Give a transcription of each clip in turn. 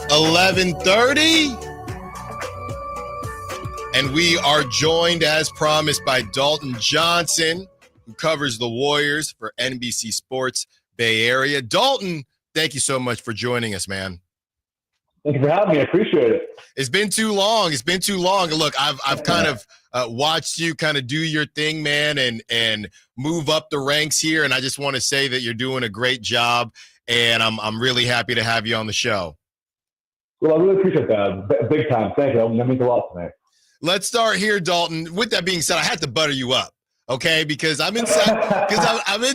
11:30. And we are joined, as promised, by Dalton Johnson, who covers the Warriors for NBC Sports Bay Area. Dalton, thank you so much for joining us, man. Thank you for having me. I appreciate it. It's been too long. Look, I've kind of watched you kind of do your thing, man, and move up the ranks here. And I just want to say that you're doing a great job, and I'm really happy to have you on the show. Well, I really appreciate that. Big time. Thank you. That means a lot to me. Let's start here, Dalton. With that being said, I had to butter you up, okay? Because I'm in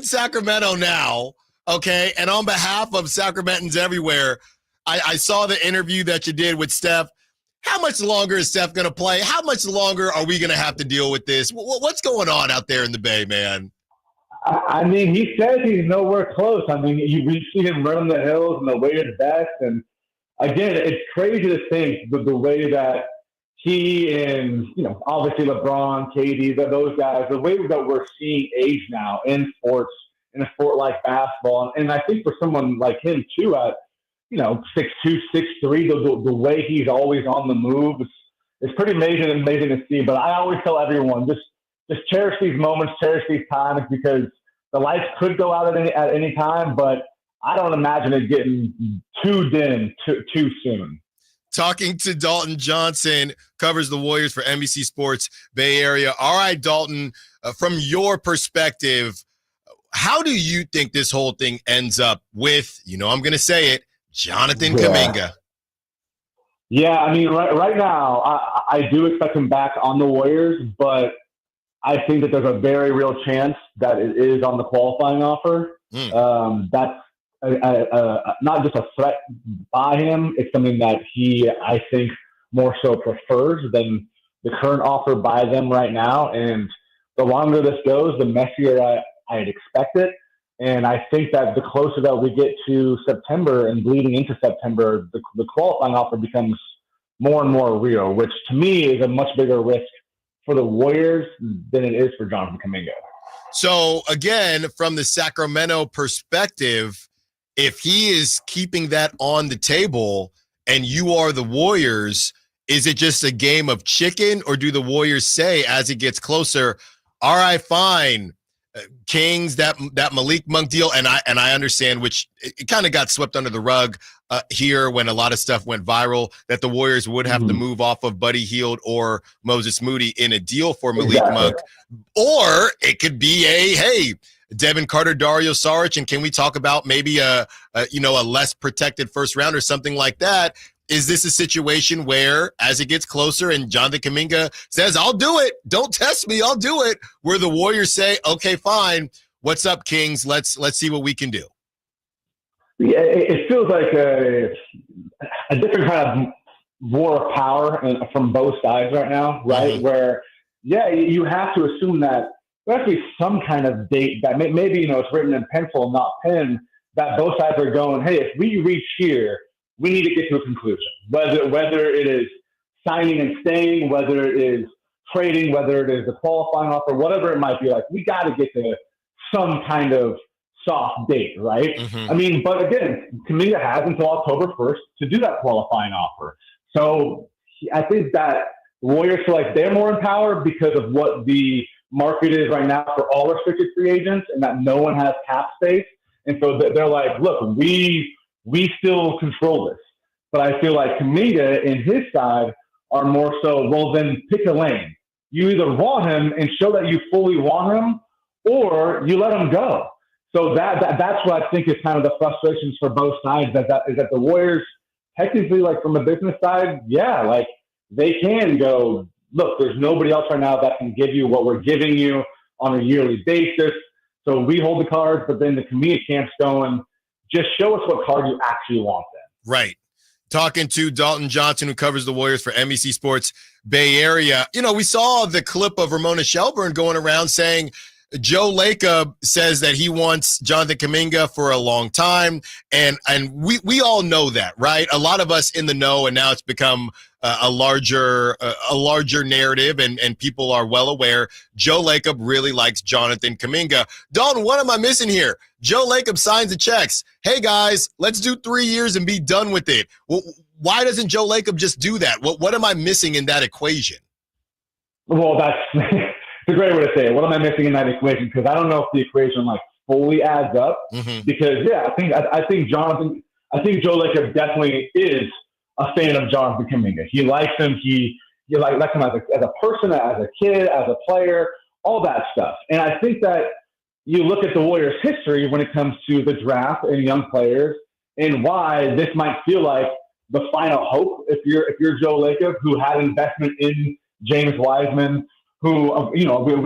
Sacramento now, okay? And on behalf of Sacramentans everywhere, I saw the interview that you did with Steph. How much longer is Steph going to play? How much longer are we going to have to deal with this? What's going on out there in the Bay, man? I mean, he says he's nowhere close. I mean, we see him running the hills and the way to the best. And, again, it's crazy to think the way that he and, obviously LeBron, KD, those guys, the way that we're seeing age now in sports, in a sport like basketball. And I think for someone like him, too, at 6'2", 6'3", the way he's always on the move is pretty amazing to see. But I always tell everyone, just cherish these moments, cherish these times, because the lights could go out at any time, but I don't imagine it getting too dim too soon. Talking to Dalton Johnson, covers the Warriors for NBC Sports Bay Area. All right, Dalton, from your perspective, how do you think this whole thing ends up with, I'm going to say it, Jonathan Kuminga? Yeah, I mean, right now, I do expect him back on the Warriors, but I think that there's a very real chance that it is on the qualifying offer. That's not just a threat by him. It's something that he, I think, more so prefers than the current offer by them right now. And the longer this goes, the messier I'd expect it. And I think that the closer that we get to September and bleeding into September, the qualifying offer becomes more and more real, which to me is a much bigger risk for the Warriors than it is for Jonathan Kuminga. So, again, from the Sacramento perspective, if he is keeping that on the table and you are the Warriors, is it just a game of chicken, or do the Warriors say as it gets closer, all right, fine, Kings, that Malik Monk deal, and I understand, which it kind of got swept under the rug here when a lot of stuff went viral, that the Warriors would have to move off of Buddy Hield or Moses Moody in a deal for Malik Monk, or it could be hey, Devin Carter, Dario Saric, and can we talk about maybe a less protected first round or something like that? Is this a situation where, as it gets closer and Jonathan Kuminga says, I'll do it, don't test me, I'll do it, where the Warriors say, okay, fine, what's up, Kings? Let's see what we can do. Yeah, it feels like a different kind of war of power from both sides right now, right? Mm-hmm. Where, you have to assume that there has to be some kind of date that maybe, it's written in pencil, not pen, that both sides are going, hey, if we reach here, we need to get to a conclusion. Whether it is signing and staying, whether it is trading, whether it is a qualifying offer, whatever it might be, like, we got to get to some kind of soft date, right? Mm-hmm. I mean, but again, Kaminga has until October 1st to do that qualifying offer. So I think that the Warriors feel like they're more in power because of what the market is right now for all restricted free agents, and that no one has cap space. And so they're like, look, we still control this. But I feel like Kaminga and his side are more so, well, then pick a lane. You either want him and show that you fully want him, or you let him go. So that's what I think is kind of the frustrations for both sides, is that the Warriors, technically, like from a business side, like they can go, look, there's nobody else right now that can give you what we're giving you on a yearly basis. So we hold the cards, but then the Kaminga camp's going, just show us what card you actually want then. Right. Talking to Dalton Johnson, who covers the Warriors for NBC Sports Bay Area. We saw the clip of Ramona Shelburne going around saying Joe Lacob says that he wants Jonathan Kuminga for a long time, and we all know that, right? A lot of us in the know, and now it's become a larger narrative, and people are well aware. Joe Lacob really likes Jonathan Kuminga. Dalton, what am I missing here? Joe Lacob signs the checks. Hey guys, let's do 3 years and be done with it. Well, why doesn't Joe Lacob just do that? What am I missing in that equation? Well, that's it's a great way to say it. What am I missing in that equation? Because I don't know if the equation fully adds up. Mm-hmm. Because I think Joe Lacob definitely is a fan of Jonathan Kuminga. He likes him. He likes him as a person, as a kid, as a player, all that stuff. And I think that you look at the Warriors' history when it comes to the draft and young players, and why this might feel like the final hope if you're Joe Lacob, who had investment in James Wiseman, who, we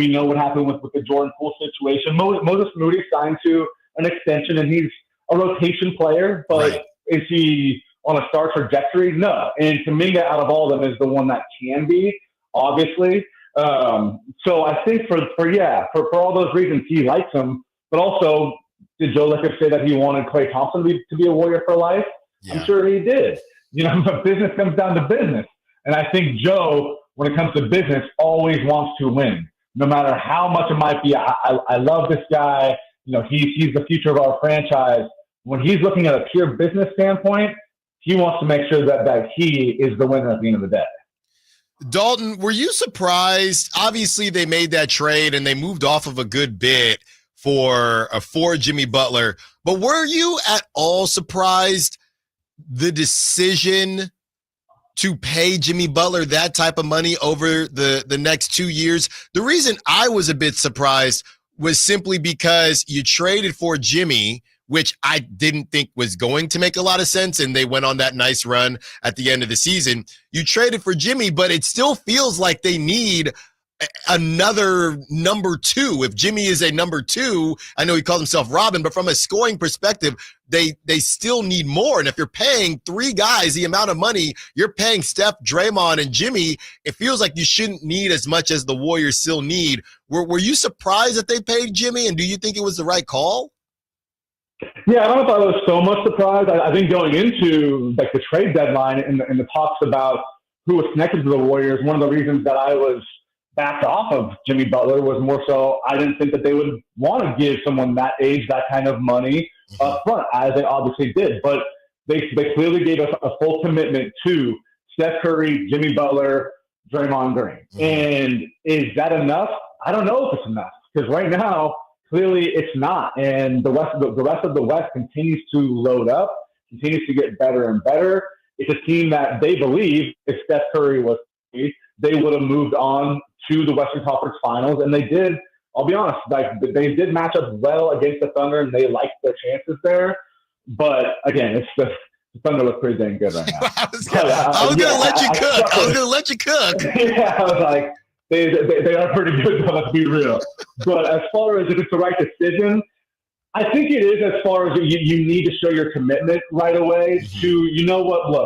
know what happened with the Jordan Poole situation. Moses Moody signed to an extension, and he's a rotation player, but right. Is he on a star trajectory? No. And Kaminga, out of all of them, is the one that can be, obviously. So I think for all those reasons, he likes him. But also, did Joe Lacob say that he wanted Klay Thompson to be a Warrior for life? Yeah. I'm sure he did. But business comes down to business. And I think Joe, when it comes to business, always wants to win, no matter how much it might be. I love this guy. He's the future of our franchise. When he's looking at a pure business standpoint, he wants to make sure that he is the winner at the end of the day. Dalton, were you surprised? Obviously, they made that trade and they moved off of a good bit for Jimmy Butler. But were you at all surprised the decision to pay Jimmy Butler that type of money over the next 2 years? The reason I was a bit surprised was simply because you traded for Jimmy, which I didn't think was going to make a lot of sense, and they went on that nice run at the end of the season. You traded for Jimmy, but it still feels like they need another number two. If Jimmy is a number two, I know he calls himself Robin, but from a scoring perspective, they still need more. And if you're paying three guys the amount of money you're paying Steph, Draymond, and Jimmy, it feels like you shouldn't need as much as the Warriors still need. Were you surprised that they paid Jimmy, and do you think it was the right call? Yeah, I don't know if I was so much surprised. I think going into the trade deadline and the talks about who was connected to the Warriors, one of the reasons that I was backed off of Jimmy Butler was more so I didn't think that they would want to give someone that age that kind of money up front, as they obviously did. But they clearly gave us a full commitment to Steph Curry, Jimmy Butler, Draymond Green. And is that enough? I don't know if it's enough, because right now, clearly it's not. And the rest of the West continues to load up, continues to get better and better. It's a team that they believe if Steph Curry was free, they would have moved on to the Western Conference Finals. And they did, I'll be honest, they did match up well against the Thunder, and they liked their chances there. But again, it's just the Thunder look pretty dang good right now. I was gonna let you cook. I was gonna let you cook. Yeah, I was like, they are pretty good, though, let's be real. But as far as if it's the right decision, I think it is, as far as you need to show your commitment right away to, look,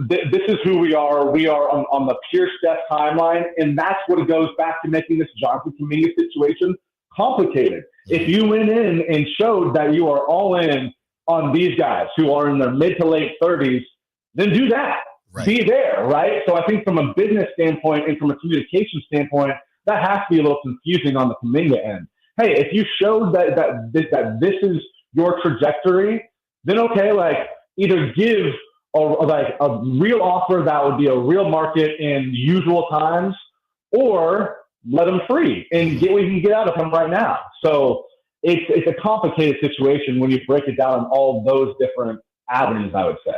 this is who we are. We are on the pure Steph timeline, and that's what it goes back to making this Jonathan Kuminga situation complicated. If you went in and showed that you are all in on these guys who are in their mid to late 30s, then do that. Right. Be there, right? So I think from a business standpoint and from a communication standpoint, that has to be a little confusing on the Kaminga end. Hey, if you showed that this is your trajectory, then okay, either give a real offer that would be a real market in usual times, or let him free and get what you can get out of him right now. So it's a complicated situation when you break it down in all those different avenues, I would say.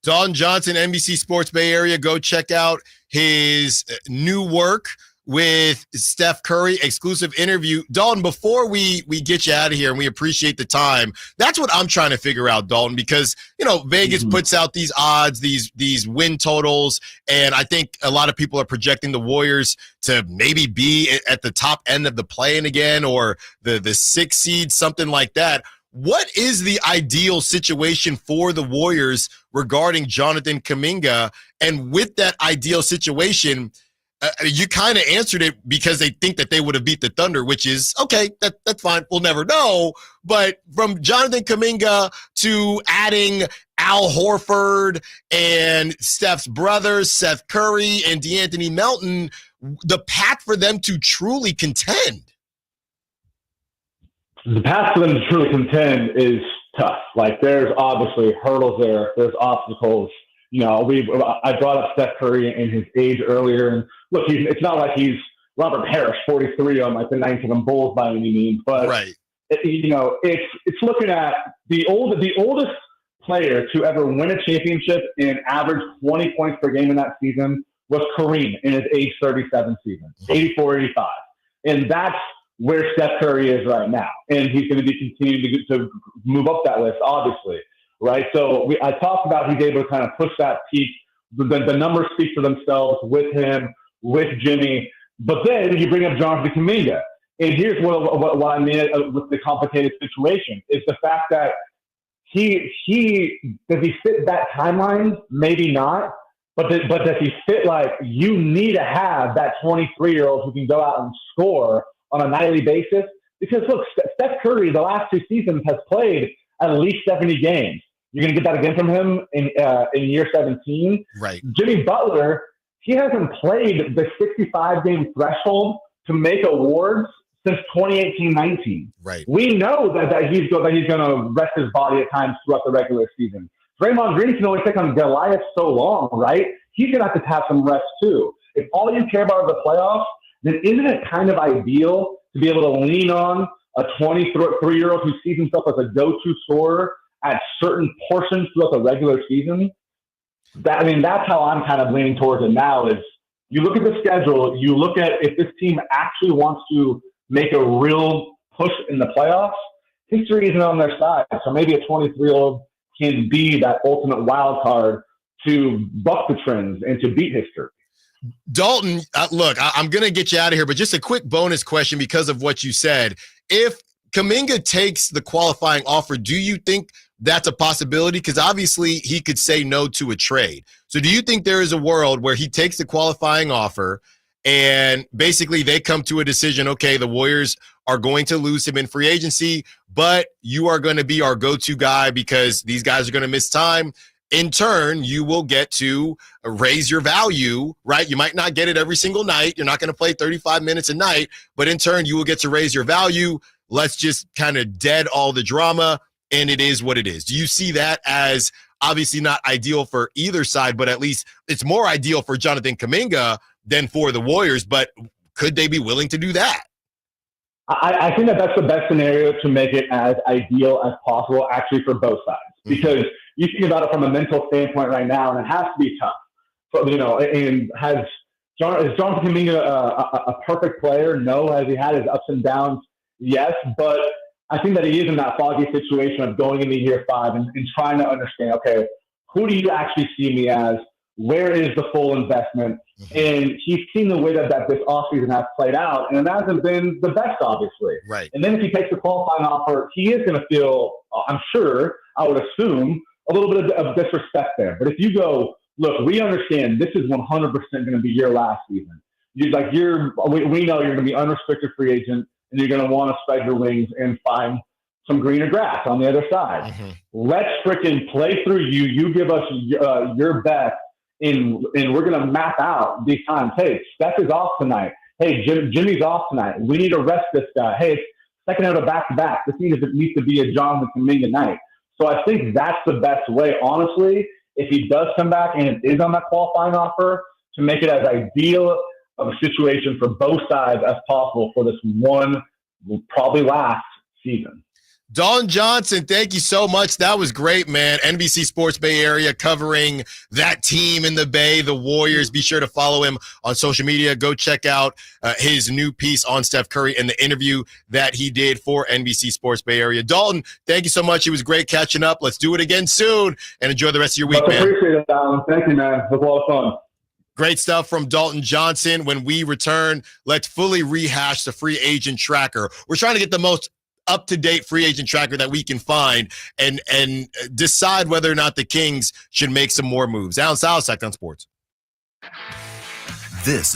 Dalton Johnson, NBC Sports Bay Area. Go check out his new work with Steph Curry, exclusive interview. Dalton, before we get you out of here, and we appreciate the time, that's what I'm trying to figure out, Dalton, because, Vegas puts out these odds, these win totals, and I think a lot of people are projecting the Warriors to maybe be at the top end of the play-in again, or the 6th seed, something like that. What is the ideal situation for the Warriors regarding Jonathan Kuminga? And with that ideal situation, You kind of answered it because they think that they would have beat the Thunder, which is, okay, that's fine. We'll never know. But from Jonathan Kuminga to adding Al Horford and Steph's brothers, Seth Curry and DeAnthony Melton, the path for them to truly contend. The path for them to truly contend is tough. Like, there's obviously hurdles there. There's obstacles. You know, I brought up Steph Curry and his age earlier, and look, it's not like he's Robert Parrish, 43 on like the 97 Bulls by any means, but right. It's looking at the oldest player to ever win a championship and average 20 points per game in that season was Kareem in his age 37 season, 84-85, and that's where Steph Curry is right now, and he's going to be continuing to move up that list, obviously. Right, so I talked about he's able to kind of push that peak. The numbers speak for themselves with him, with Jimmy. But then you bring up Jonathan Kuminga, and here's what I mean with the complicated situation is the fact that he does he fit that timeline? Maybe not, but does he fit like you need to have that 23-year-old who can go out and score on a nightly basis? Because look, Steph Curry the last 2 seasons has played at least 70 games. You're going to get that again from him in year 17. Right. Jimmy Butler, he hasn't played the 65-game threshold to make awards since 2018-19. Right. We know that he's going to rest his body at times throughout the regular season. Draymond Green can only take on Goliath so long, right? He's going to have some rest too. If all you care about are the playoffs, then isn't it kind of ideal to be able to lean on a 23-year-old who sees himself as a go-to scorer at certain portions throughout the regular season? That's how I'm kind of leaning towards it now is you look at the schedule, you look at if this team actually wants to make a real push in the playoffs, history isn't on their side. So maybe a 23-year-old can be that ultimate wild card to buck the trends and to beat history. Dalton, look, I'm going to get you out of here, but just a quick bonus question because of what you said. If Kaminga takes the qualifying offer, do you think that's a possibility? Because obviously he could say no to a trade. So do you think there is a world where he takes the qualifying offer and basically they come to a decision, okay, the Warriors are going to lose him in free agency, but you are going to be our go-to guy because these guys are going to miss time. In turn, you will get to raise your value, right? You might not get it every single night. You're not going to play 35 minutes a night, but in turn, you will get to raise your value. Let's just kind of dead all the drama, and it is what it is. Do you see that as obviously not ideal for either side, but at least it's more ideal for Jonathan Kuminga than for the Warriors, but could they be willing to do that? I think that's the best scenario to make it as ideal as possible, actually, for both sides. Because you think about it from a mental standpoint right now, and it has to be tough. So, and is Jonathan Kuminga a perfect player? No. Has he had his ups and downs? Yes. But I think that he is in that foggy situation of going into year 5 and trying to understand, okay, who do you actually see me as? Where is the full investment? And he's seen the way that this offseason has played out, and it hasn't been the best, obviously. Right. And then if he takes the qualifying offer, he is going to feel, I'm sure, I would assume, a little bit of disrespect there. But if you go, look, we understand this is 100% going to be your last season. We know you're going to be unrestricted free agent, and you're going to want to spread your wings and find some greener grass on the other side. Let's freaking play through you. You give us your best. And we're going to map out these times. Hey, Steph is off tonight. Hey, Jimmy's off tonight. We need to rest this guy. Hey, it's second out of back-to-back. This needs to be a Jonathan Kuminga night. So I think that's the best way, honestly, if he does come back and it is on that qualifying offer, to make it as ideal of a situation for both sides as possible for this one, probably last season. Dalton Johnson, thank you so much. That was great, man. NBC Sports Bay Area covering that team in the Bay, the Warriors. Be sure to follow him on social media. Go check out his new piece on Steph Curry and the interview that he did for NBC Sports Bay Area. Dalton, thank you so much. It was great catching up. Let's do it again soon, and enjoy the rest of your week, man. I appreciate it, Alan. Thank you, man. It was a lot of fun. Great stuff from Dalton Johnson. When we return, let's fully rehash the free agent tracker. We're trying to get the most up-to-date free agent tracker that we can find and decide whether or not the Kings should make some more moves. Allen Stiles, Sactown Sports. This is